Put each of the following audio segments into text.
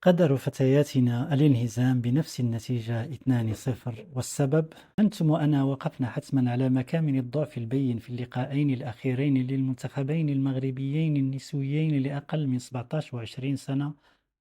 قدر فتياتنا الانهزام بنفس النتيجة 2-0، والسبب أنتم وأنا وقفنا حتما على مكامن الضعف البين في اللقاءين الأخيرين للمنتخبين المغربيين النسويين لأقل من 17 و20 سنة،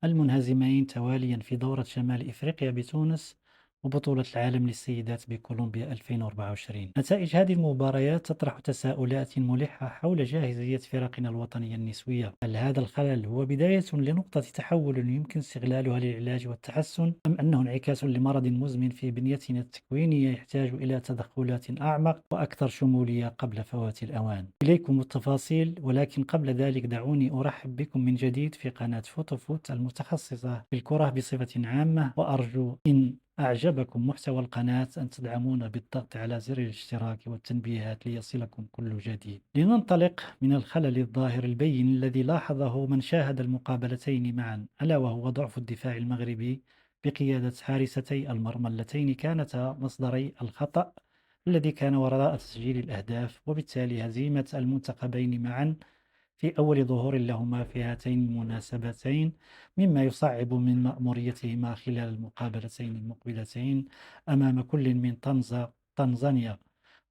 المنهزمين تواليا في دورة شمال إفريقيا بتونس وبطولة العالم للسيدات بكولومبيا 2024. نتائج هذه المباريات تطرح تساؤلات ملحة حول جاهزية فرقنا الوطنية النسوية. هل هذا الخلل هو بداية لنقطة تحول يمكن استغلالها للعلاج والتحسن، أم أنه انعكاس لمرض مزمن في بنيتنا التكوينية يحتاج إلى تدخلات أعمق وأكثر شمولية قبل فوات الأوان؟ إليكم التفاصيل، ولكن قبل ذلك دعوني أرحب بكم من جديد في قناة فوتوفوت المتخصصة في الكرة بصفة عامة، وأرجو إن أعجبكم محتوى القناة أن تدعمونا بالضغط على زر الاشتراك والتنبيهات ليصلكم كل جديد. لننطلق من الخلل الظاهر البين الذي لاحظه من شاهد المقابلتين معا، ألا وهو ضعف الدفاع المغربي بقيادة حارستي المرمى اللتين كانتا مصدري الخطأ الذي كان وراء تسجيل الأهداف، وبالتالي هزيمة المنتخبين معا في أول ظهور لهما في هاتين المناسبتين، مما يصعب من مأموريتهما خلال المقابلتين المقبلتين أمام كل من تنزانيا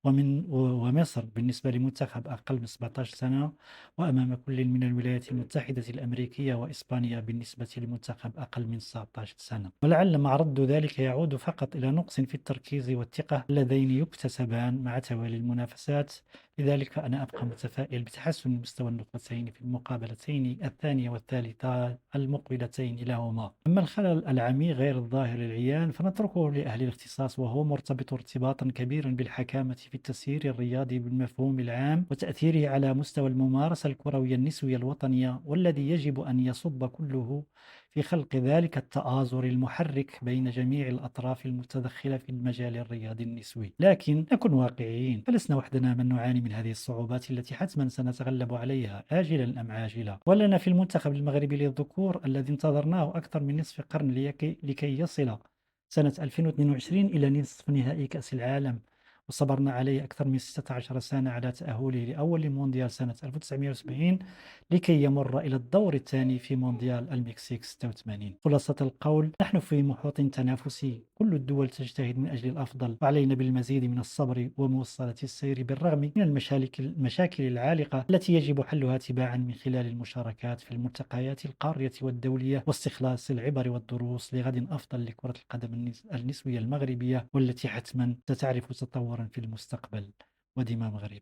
ومصر بالنسبة لمنتخب أقل من 17 سنة، وأمام كل من الولايات المتحدة الأمريكية وإسبانيا بالنسبة لمنتخب أقل من 19 سنة. ولعل معرض ذلك يعود فقط إلى نقص في التركيز والثقة اللذين يكتسبان مع توالي المنافسات. لذلك أنا أبقى متفائل بتحسن مستوى النخبتين في المقابلتين الثانية والثالثة المقبلتين لهما. أما الخلل العميق غير الظاهر العيان فنتركه لأهل الاختصاص، وهو مرتبط ارتباطا كبيرا بالحكامة في التسيير الرياضي بالمفهوم العام وتأثيره على مستوى الممارسة الكروية النسوية الوطنية، والذي يجب أن يصب كله في خلق ذلك التآزر المحرك بين جميع الأطراف المتدخلة في المجال الرياضي النسوي. لكن نكن واقعيين، فلسنا وحدنا من نعاني من هذه الصعوبات التي حتما سنتغلب عليها آجلا أم عاجلا. ولنا في المنتخب المغربي للذكور الذي انتظرناه أكثر من نصف قرن لكي يصل سنة 2022 إلى نصف نهائي كأس العالم، وصبرنا عليه أكثر من 16 سنة على تأهله لأول مونديال سنة 1970 لكي يمر إلى الدور الثاني في مونديال المكسيك 86. خلاصة القول، نحن في محيط تنافسي، كل الدول تجتهد من أجل الأفضل، وعلينا بالمزيد من الصبر ومواصلة السير بالرغم من المشاكل العالقة التي يجب حلها تباعا من خلال المشاركات في الملتقيات القارية والدولية، واستخلاص العبر والدروس لغد أفضل لكرة القدم النسوية المغربية، والتي حتما ستعرف تطورا في المستقبل. ودماء مغرب.